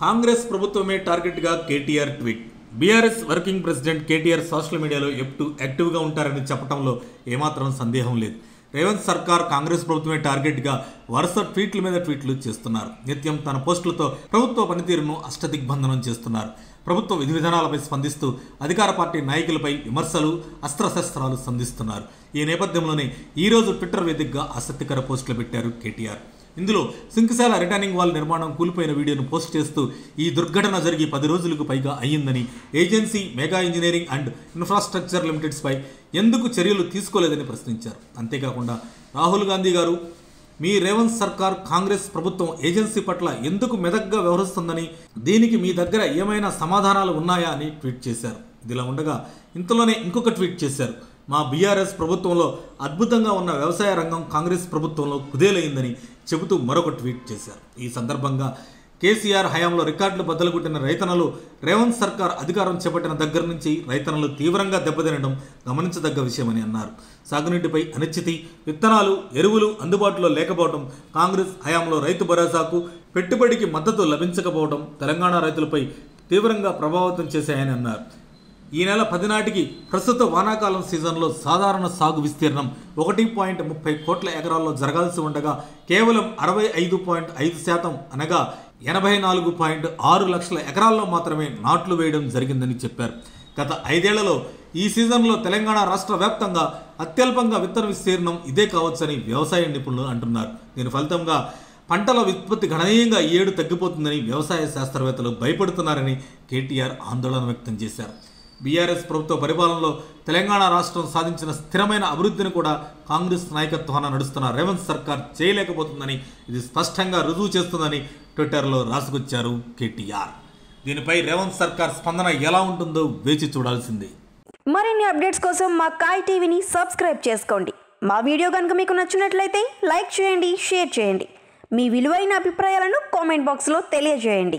కాంగ్రెస్ ప్రభుత్వమే టార్గెట్గా KTR tweet. BRS working president KTR social మీడియాలో యాక్టివ్గా ఉంటారని చెప్పడంలో ఏమాత్రం సందేహం లేదు. రేవంత్ సర్కార్ కాంగ్రెస్ ప్రభుత్వమే టార్గెట్గా వరుస ట్వీట్ల మీద ట్వీట్లు చేస్తున్నారు. నిత్యం తన పోస్టులతో ప్రభుత్వ పనితీరును అష్టదిగ్బంధనం చేస్తున్నారు. ప్రభుత్వ విధి విధానాలపై స్పందిస్తూ అధికార పార్టీ నాయకులపై విమర్శలు, అస్త్రశస్త్రాలు సంధిస్తున్నారు. ఈ నేపథ్యంలోనే ఈరోజు ట్విట్టర్ వేదికగా ఆసక్తికర పోస్టులు పెట్టారు కేటీఆర్. ఇందులో సింకశాల రిటర్నింగ్ వాల్ నిర్మాణం కూలిపోయిన వీడియోను పోస్ట్ చేస్తూ ఈ దుర్ఘటన జరిగి 10 రోజులకు పైగా అయ్యిందని, agency Mega Engineering and Infrastructure లిమిటెడ్స్పై ఎందుకు చర్యలు తీసుకోలేదని ప్రశ్నించారు. అంతేకాకుండా రాహుల్ గాంధీ గారు, మీ రేవంత్ సర్కార్ కాంగ్రెస్ ప్రభుత్వం ఏజెన్సీ పట్ల ఎందుకు మెదగ్గా వ్యవహరిస్తుందని, దీనికి మీ దగ్గర ఏమైనా సమాధానాలు ఉన్నాయా అని ట్వీట్ చేశారు. ఇదిలా ఉండగా ఇంతలోనే ఇంకొక ట్వీట్ చేశారు. మా బీఆర్ఎస్ ప్రభుత్వంలో అద్భుతంగా ఉన్న వ్యవసాయ రంగం కాంగ్రెస్ ప్రభుత్వంలో కుదేలైందని చెబుతూ మరొక ట్వీట్ చేశారు. ఈ సందర్భంగా కేసీఆర్ హయాంలో రికార్డులు బద్దలుకొట్టిన రైతన్నలు రేవంత్ సర్కార్ అధికారం చేపట్టిన దగ్గర నుంచి రైతన్నలు తీవ్రంగా దెబ్బతినడం గమనించదగ్గ విషయమని అన్నారు. సాగునీటిపై అనిశ్చితి, విత్తనాలు, ఎరువులు అందుబాటులో లేకపోవడం, కాంగ్రెస్ హయాంలో రైతు భరోసాకు పెట్టుబడికి మద్దతు లభించకపోవడం తెలంగాణ రైతులపై తీవ్రంగా ప్రభావితం చేశాయని అన్నారు. ఈ నెల 10 నాటికి ప్రస్తుత వానాకాలం సీజన్లో సాధారణ సాగు విస్తీర్ణం 1.30 కోట్ల ఎకరాల్లో జరగాల్సి ఉండగా కేవలం 65.5% అనగా 84.6 లక్షల ఎకరాల్లో మాత్రమే నాట్లు వేయడం జరిగిందని చెప్పారు. గత 5 ఏళ్లలో ఈ సీజన్లో తెలంగాణ రాష్ట్ర వ్యాప్తంగా అత్యల్పంగా విత్తన విస్తీర్ణం ఇదే కావచ్చని వ్యవసాయ నిపుణులు అంటున్నారు. దీని ఫలితంగా పంటల ఉత్పత్తి గణనీయంగా ఈ ఏడు తగ్గిపోతుందని వ్యవసాయ శాస్త్రవేత్తలు భయపడుతున్నారని కేటీఆర్ ఆందోళన వ్యక్తం చేశారు. బీఆర్ఎస్ ప్రభుత్వ పరిపాలనలో తెలంగాణ రాష్ట్రం సాధించిన స్థిరమైన అభివృద్ధిని కూడా కాంగ్రెస్ నాయకత్వాన నడుస్తున్న రేవంత్ సర్కార్ చేయలేకపోతుందని, ఇది స్పష్టంగా రుజువు చేస్తుందని ట్విట్టర్లో రాసుకొచ్చారు కేటీఆర్. దీనిపై రేవంత్ సర్కార్ స్పందన ఎలా ఉంటుందో వేచి చూడాల్సిందే. మరిన్ని అప్డేట్స్ కోసం మా కాయ్ టీవీని సబ్స్క్రైబ్ చేసుకోండి. మా వీడియో కనుక మీకు నచ్చినట్లయితే లైక్ చేయండి, షేర్ చేయండి. మీ విలువైన అభిప్రాయాలను కామెంట్ బాక్స్లో తెలియజేయండి.